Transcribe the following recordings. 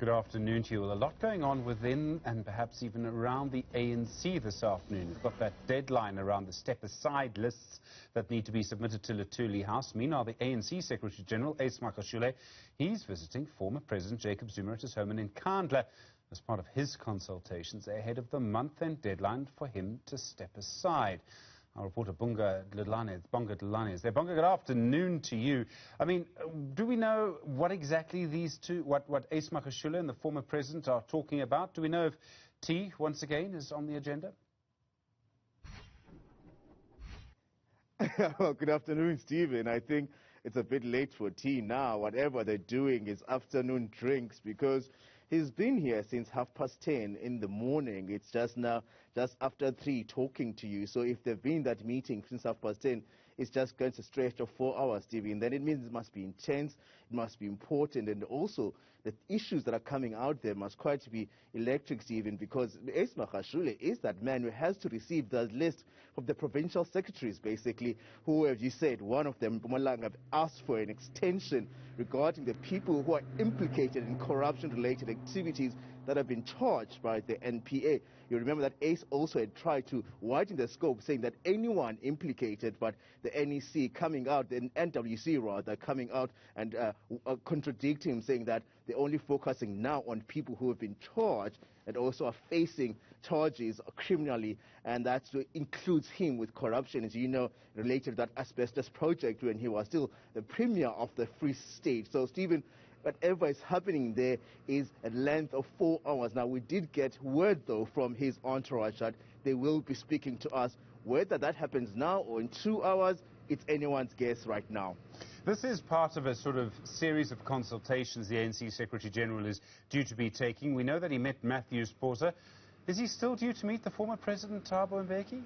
Good afternoon to you. Well, a lot going on within and perhaps even around the ANC this afternoon. We've got that deadline around the step-aside lists that need to be submitted to Luthuli House. Meanwhile, the ANC Secretary General Ace Magashule, he's visiting former President Jacob Zuma at his home in Nkandla as part of his consultations ahead of the month-end deadline for him to step aside. Our reporter Bonga Dlulane is there. Bonga, good afternoon to you. I mean, do we know what exactly these two, what Ace Magashule and the former president are talking about? Do we know if tea, once again, is on the agenda? Well, good afternoon, Stephen. I think it's a bit late for tea now. Whatever they're doing is afternoon drinks, because he's been here since 10:30 in the morning. It's just now, just after 3, talking to you. So if they've been in that meeting since 10:30, it's just going to stretch of 4 hours, Stephen. Then it means it must be intense, it must be important, and also the issues that are coming out there must quite be electric, Stephen, because Ace Magashule is that man who has to receive the list of the provincial secretaries, basically, who, as you said, one of them, Mpumalanga, have asked for an extension regarding the people who are implicated in corruption-related activities that have been charged by the NPA. You remember that Ace also had tried to widen the scope, saying that anyone implicated, but the NEC coming out, the NWC rather, coming out and contradicting him, saying that they're only focusing now on people who have been charged and also are facing charges criminally, and that includes him with corruption, as you know, related to that asbestos project when he was still the premier of the Free State. So, Stephen, whatever is happening there is a length of 4 hours. Now, we did get word, though, from his entourage that they will be speaking to us. Whether that happens now or in 2 hours, it's anyone's guess right now. This is part of a sort of series of consultations the ANC Secretary General is due to be taking. We know that he met Matthew Sposa. Is he still due to meet the former President, Thabo Mbeki?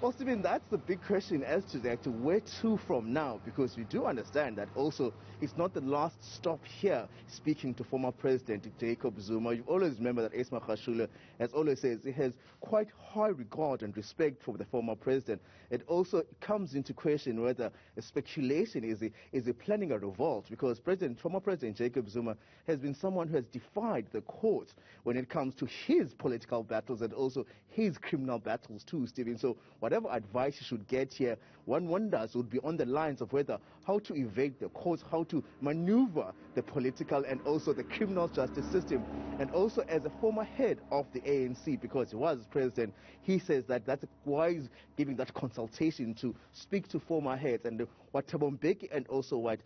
Well, Stephen, that's the big question as to where to from now, because we do understand that also it's not the last stop here speaking to former President Jacob Zuma. You always remember that Ace Magashule, as always says, he has quite high regard and respect for the former president. It also comes into question whether a speculation is he planning a revolt, because former President Jacob Zuma has been someone who has defied the courts when it comes to his political battles and also his criminal battles too, Stephen. So whatever advice you should get here, one wonders would be on the lines of whether how to evade the courts, how to maneuver the political and also the criminal justice system. And also as a former head of the ANC, because he was president, he says that that's why he's giving that consultation to speak to former heads. And what Thabo Mbeki and also what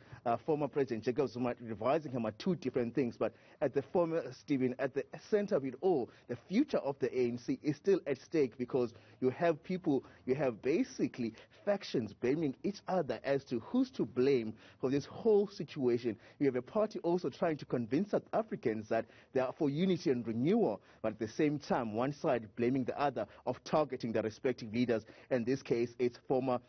former President Jacob Zuma advising him are two different things. But at the former Stephen, at the center of it all, the future of the ANC is still at stake, because you have people, you have basically factions blaming each other as to who's to blame for this whole situation. You have a party also trying to convince South Africans that they are for unity and renewal, but at the same time, one side blaming the other of targeting their respective leaders. In this case, it's the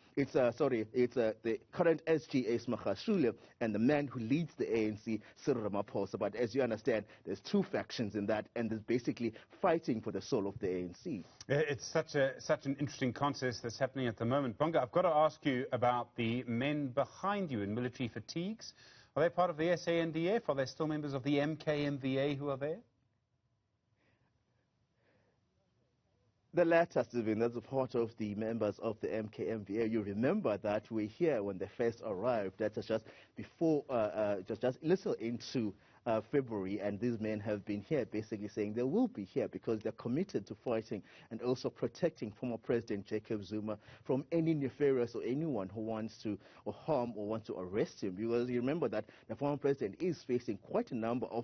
current SG Ace Magashule and the man who leads the ANC, Cyril Ramaphosa. But as you understand, there's two factions in that, and there's basically fighting for the soul of the ANC. It's such an interesting contest that's happening at the moment. Bonga, I've got to ask you about the men behind you in military fatigues. Are they part of the SANDF? Are they still members of the MKMVA who are there? The latter, Stephen, that's a part of the members of the MKMVA. You remember that we're here when they first arrived. That was just before, just a little into February, and these men have been here basically saying they will be here because they're committed to fighting and also protecting former President Jacob Zuma from any nefarious or anyone who wants to harm or wants to arrest him. Because you remember that the former president is facing quite a number of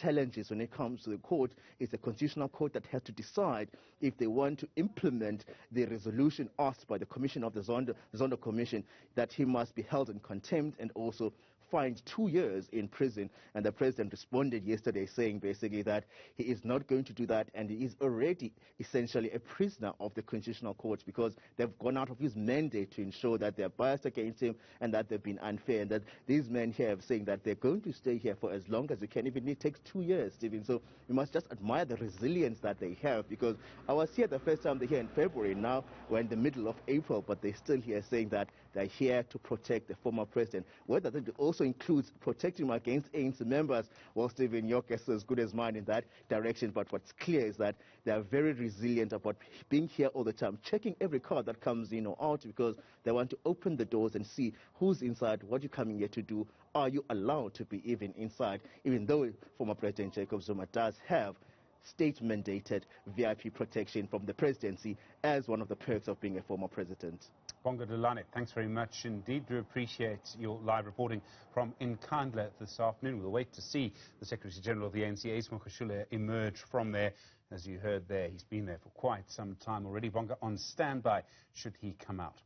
challenges when it comes to the court. It's a constitutional court that has to decide if they want to implement the resolution asked by the commission of the Zondo Commission, that he must be held in contempt and also fined 2 years in prison. And the president responded yesterday saying basically that he is not going to do that, and he is already essentially a prisoner of the constitutional courts, because they've gone out of his mandate to ensure that they're biased against him and that they've been unfair, and that these men here are saying that they're going to stay here for as long as they can, even if it takes 2 years, Stephen. So we must just admire the resilience that they have, because I was here the first time they're here in February. Now we're in the middle of April, but they're still here saying that they're here to protect the former president. Whether that also includes protecting him against ANC members, well, Stephen, your guess is as good as mine in that direction. But what's clear is that they are very resilient about being here all the time, checking every car that comes in or out, because they want to open the doors and see who's inside, what you're coming here to do, are you allowed to be even inside, even though former President Jacob Zuma does have state-mandated VIP protection from the presidency as one of the perks of being a former president. Bonga Dlulane, thanks very much indeed. Do appreciate your live reporting from Nkandla this afternoon. We'll wait to see the Secretary-General of the ANC, Ace Magashule, emerge from there. As you heard there, he's been there for quite some time already. Bonga on standby should he come out.